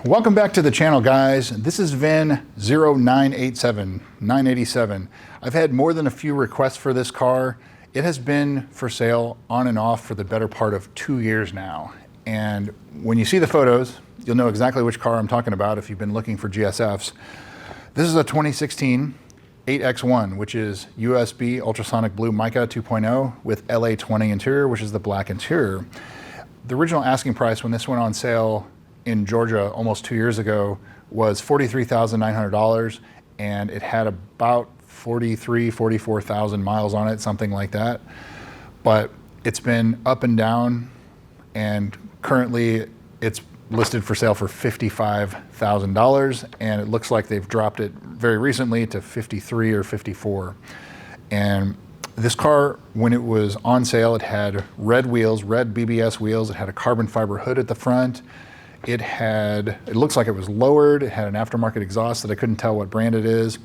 Welcome back to the channel, guys. This is VIN 0987-987. I've had more than a few requests for this car. It has been for sale on and off for the better part of 2 years now. And when you see the photos, you'll know exactly which car I'm talking about if you've been looking for GSFs. This is a 2016 8X1, which is USB ultrasonic blue mica 2.0 with LA20 interior, which is the black interior. The original asking price when this went on sale in Georgia almost 2 years ago was $43,900, and it had about 44,000 miles on it, something like that. But it's been up and down, and currently it's listed for sale for $55,000, and it looks like they've dropped it very recently to 53 or 54. And this car, when it was on sale, it had red wheels, red BBS wheels. It had a carbon fiber hood at the front. It looks like it was lowered. It had an aftermarket exhaust that I couldn't tell what brand it is.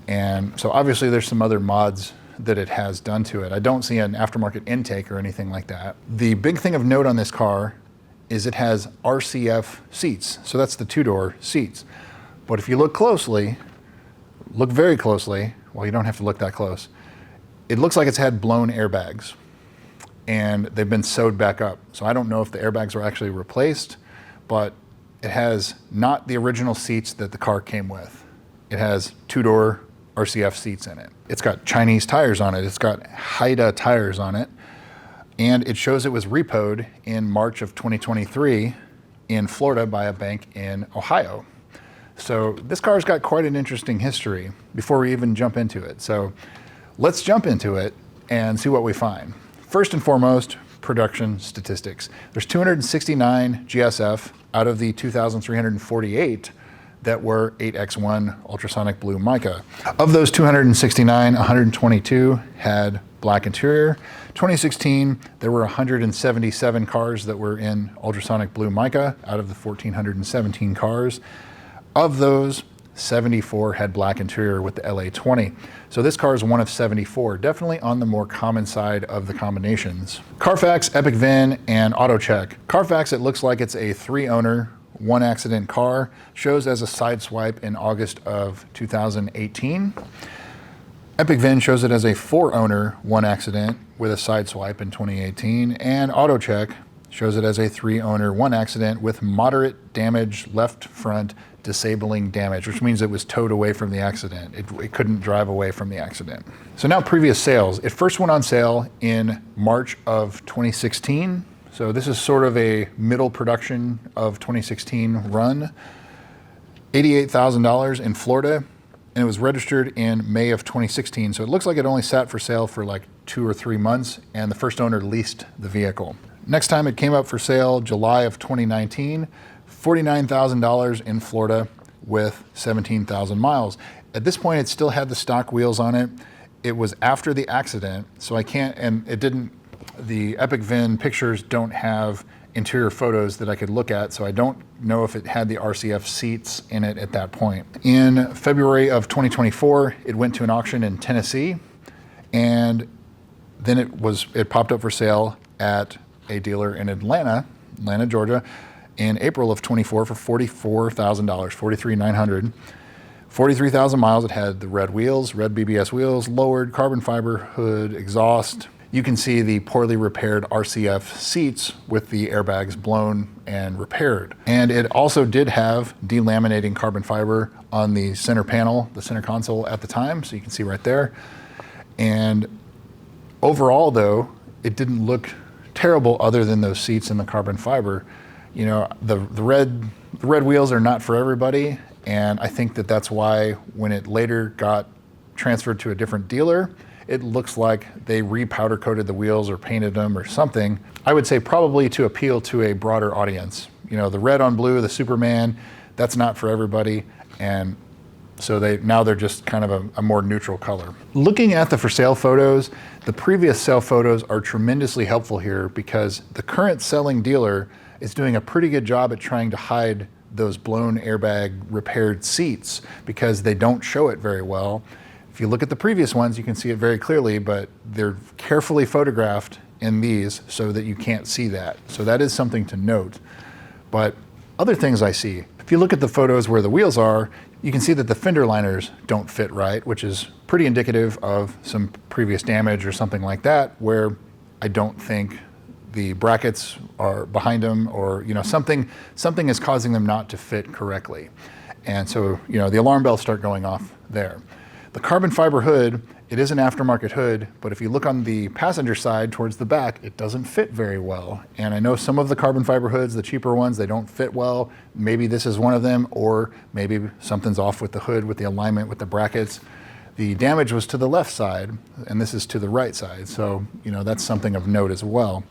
And so obviously there's some other mods that it has done to it. I don't see an aftermarket intake or anything like that. The big thing of note on this car is it has RCF seats. So that's the two-door seats. But if you look closely, look very closely, well, you don't have to look that close. It looks like it's had blown airbags, and they've been sewed back up. So I don't know if the airbags were actually replaced, but it has not the original seats that the car came with. It has two-door RCF seats in it. It's got Chinese tires on it. It's got Haida tires on it. And it shows it was repoed in March of 2023 in Florida by a bank in Ohio. So this car's got quite an interesting history before we even jump into it. So let's jump into it and see what we find. First and foremost, production statistics. There's 269 GSF out of the 2,348 that were 8X1 ultrasonic blue mica. Of those 269, 122 had black interior. 2016, there were 177 cars that were in ultrasonic blue mica out of the 1,417 cars. Of those, 74 had black interior with the LA20. So this car is one of 74, definitely on the more common side of the combinations. Carfax, Epic VIN, and AutoCheck. Carfax, it looks like it's a 3-owner, 1-accident car. Shows as a side swipe in August of 2018. Epic VIN shows it as a 4-owner, 1-accident with a side swipe in 2018. And AutoCheck shows it as a 3-owner, 1-accident with moderate damage, left front disabling damage, which means it was towed away from the accident. It couldn't drive away from the accident. So now previous sales. It first went on sale in March of 2016. So this is sort of a middle production of 2016 run. $88,000 in Florida, and it was registered in May of 2016. So it looks like it only sat for sale for like 2 or 3 months, and the first owner leased the vehicle. Next time it came up for sale, July of 2019, $49,000 in Florida with 17,000 miles. At this point, it still had the stock wheels on it. It was after the accident, so I can't, and it didn't, the Epic VIN pictures don't have interior photos that I could look at, so I don't know if it had the RCF seats in it at that point. In February of 2024, it went to an auction in Tennessee, and then it popped up for sale at a dealer in Atlanta, Georgia, in April of 24 for $44,000, $43,900. 43,000 miles. It had the red wheels, red BBS wheels, lowered carbon fiber hood, exhaust. You can see the poorly repaired RCF seats with the airbags blown and repaired. And it also did have delaminating carbon fiber on the center panel, the center console at the time, so you can see right there. And overall though, it didn't look terrible other than those seats and the carbon fiber. You know, the red wheels are not for everybody, and I think that that's why when it later got transferred to a different dealer, it looks like they re-powder coated the wheels or painted them or something. I would say probably to appeal to a broader audience. You know, the red on blue, the Superman, that's not for everybody, and so now they're just kind of a more neutral color. Looking at the for sale photos, the previous sale photos are tremendously helpful here because the current selling dealer is doing a pretty good job at trying to hide those blown airbag repaired seats because they don't show it very well. If you look at the previous ones, you can see it very clearly, but they're carefully photographed in these so that you can't see that. So that is something to note. But other things I see, If you look at the photos where the wheels are, you can see that the fender liners don't fit right, which is pretty indicative of some previous damage or something like that, where I don't think the brackets are behind them, or something is causing them not to fit correctly. And so the alarm bells start going off there. The carbon fiber hood, it is an aftermarket hood, but if you look on the passenger side towards the back, it doesn't fit very well. And I know some of the carbon fiber hoods, the cheaper ones, they don't fit well. Maybe this is one of them, or maybe something's off with the hood, with the alignment, with the brackets. The damage was to the left side, and this is to the right side. So, that's something of note as well.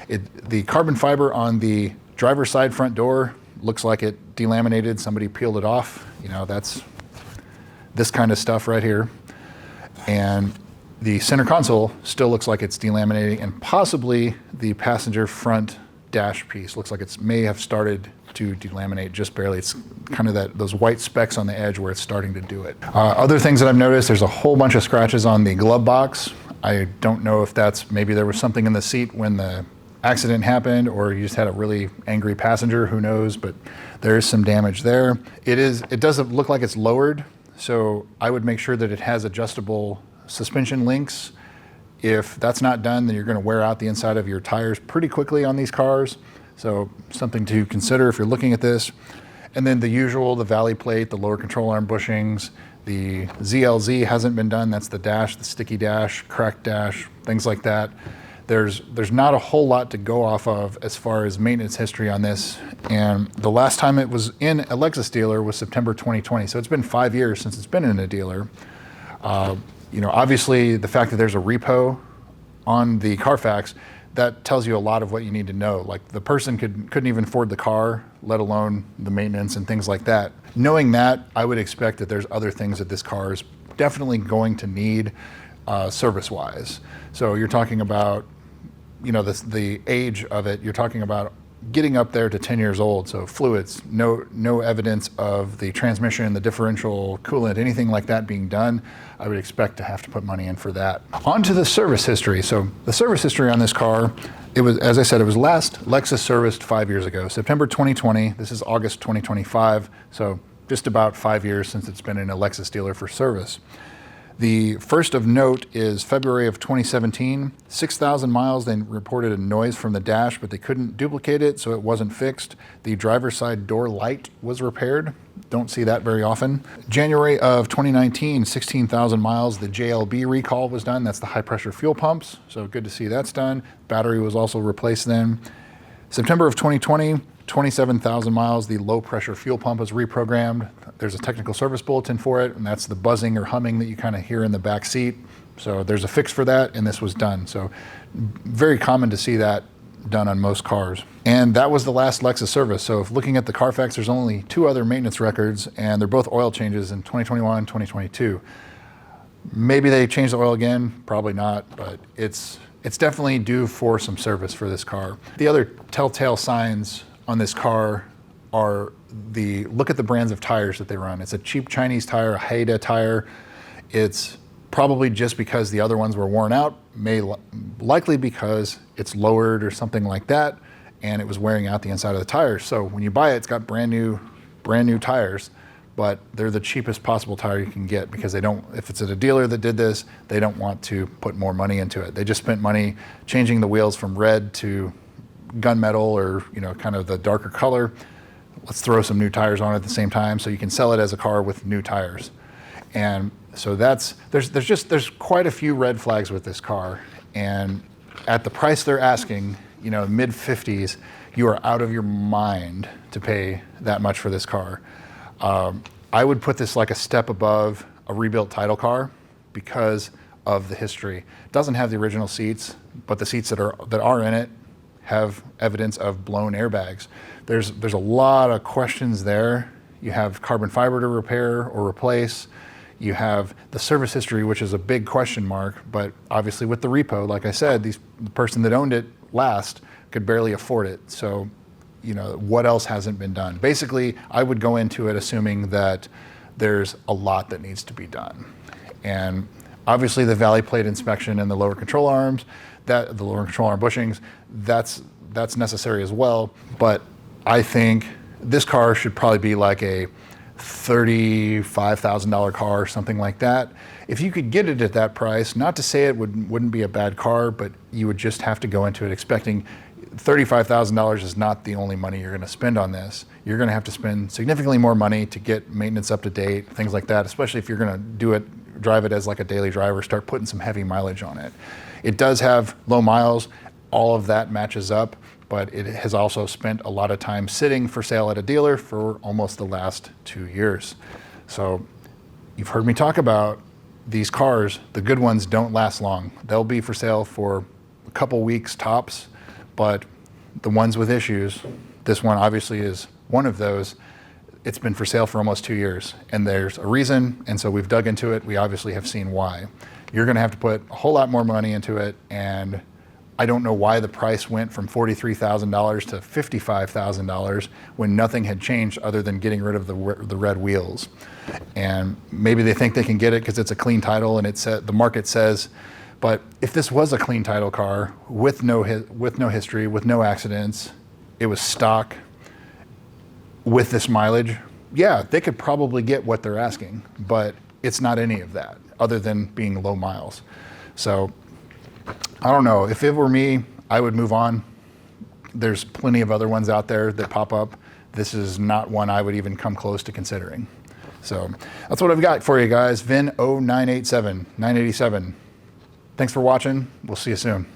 The carbon fiber on the driver's side front door looks like it delaminated. Somebody peeled it off. That's this kind of stuff right here. And the center console still looks like it's delaminating, and possibly the passenger front dash piece looks like it may have started to delaminate just barely. It's kind of those white specks on the edge where it's starting to do it. Other things that I've noticed, there's a whole bunch of scratches on the glove box. I don't know if maybe there was something in the seat when the accident happened, or you just had a really angry passenger, who knows, but there is some damage there. It doesn't look like it's lowered, so I would make sure that it has adjustable suspension links. If that's not done, then you're going to wear out the inside of your tires pretty quickly on these cars. So something to consider if you're looking at this. And then the usual, the valley plate, the lower control arm bushings, the ZLZ hasn't been done. That's the dash, the sticky dash, cracked dash, things like that. There's not a whole lot to go off of as far as maintenance history on this. And the last time it was in a Lexus dealer was September 2020. So it's been 5 years since it's been in a dealer. Obviously the fact that there's a repo on the Carfax, that tells you a lot of what you need to know. Like, the person couldn't even afford the car, let alone the maintenance and things like that. Knowing that, I would expect that there's other things that this car is definitely going to need service-wise. So you're talking about, the age of it. You're talking about getting up there to 10 years old. So fluids, no evidence of the transmission, the differential, coolant, anything like that being done. I would expect to have to put money in for that. On to the service history. So the service history on this car, it was, as I said, it was last Lexus serviced 5 years ago, September 2020. This is August 2025. So just about 5 years since it's been in a Lexus dealer for service. The first of note is February of 2017, 6,000 miles. They reported a noise from the dash, but they couldn't duplicate it, so it wasn't fixed. The driver's side door light was repaired. Don't see that very often. January of 2019, 16,000 miles. The JLB recall was done. That's the high pressure fuel pumps. So good to see that's done. Battery was also replaced then. September of 2020, 27,000 miles. The low pressure fuel pump was reprogrammed. There's a technical service bulletin for it, and that's the buzzing or humming that you kind of hear in the back seat. So there's a fix for that, and this was done. So very common to see that done on most cars. And that was the last Lexus service. So if looking at the Carfax, there's only 2 other maintenance records, and they're both oil changes in 2021, 2022. Maybe they changed the oil again, probably not, but it's definitely due for some service for this car. The other telltale signs on this car are look at the brands of tires that they run. It's a cheap Chinese tire, a Haida tire. It's probably just because the other ones were worn out, likely because it's lowered or something like that, and it was wearing out the inside of the tires. So when you buy it, it's got brand new tires, but they're the cheapest possible tire you can get, because if it's at a dealer that did this, they don't want to put more money into it. They just spent money changing the wheels from red to gunmetal, or kind of the darker color. Let's throw some new tires on it at the same time, so you can sell it as a car with new tires. And so there's quite a few red flags with this car, and at the price they're asking, mid 50s, you are out of your mind to pay that much for this car. I would put this like a step above a rebuilt title car because of the history. It doesn't have the original seats, but the seats that are in it have evidence of blown airbags. There's a lot of questions there. You have carbon fiber to repair or replace. You have the service history, which is a big question mark, but obviously with the repo, like I said, the person that owned it last could barely afford it. So, what else hasn't been done? Basically, I would go into it assuming that there's a lot that needs to be done. And obviously the valley plate inspection and the lower control arms, the lower control arm bushings, that's necessary as well. But I think This car should probably be like a $35,000 car or something like that. If you could get it at that price, not to say it wouldn't be a bad car, but you would just have to go into it expecting $35,000 is not the only money you're going to spend on this. You're going to have to spend significantly more money to get maintenance up to date, things like that, especially if you're going to drive it as like a daily driver, start putting some heavy mileage on it. It does have low miles. All of that matches up, but it has also spent a lot of time sitting for sale at a dealer for almost the last 2 years. So you've heard me talk about these cars. The good ones don't last long. They'll be for sale for a couple weeks tops, but the ones with issues, this one obviously is one of those. It's been for sale for almost 2 years, and there's a reason, and so we've dug into it. We obviously have seen why. You're gonna have to put a whole lot more money into it, and I don't know why the price went from $43,000 to $55,000 when nothing had changed other than getting rid of the red wheels. And maybe they think they can get it because it's a clean title and the market says, but if this was a clean title car with no history, with no accidents, it was stock with this mileage, yeah, they could probably get what they're asking, but it's not any of that other than being low miles. So I don't know. If it were me, I would move on. There's plenty of other ones out there that pop up. This is not one I would even come close to considering. So that's what I've got for you guys. VIN 0987 987. Thanks for watching. We'll see you soon.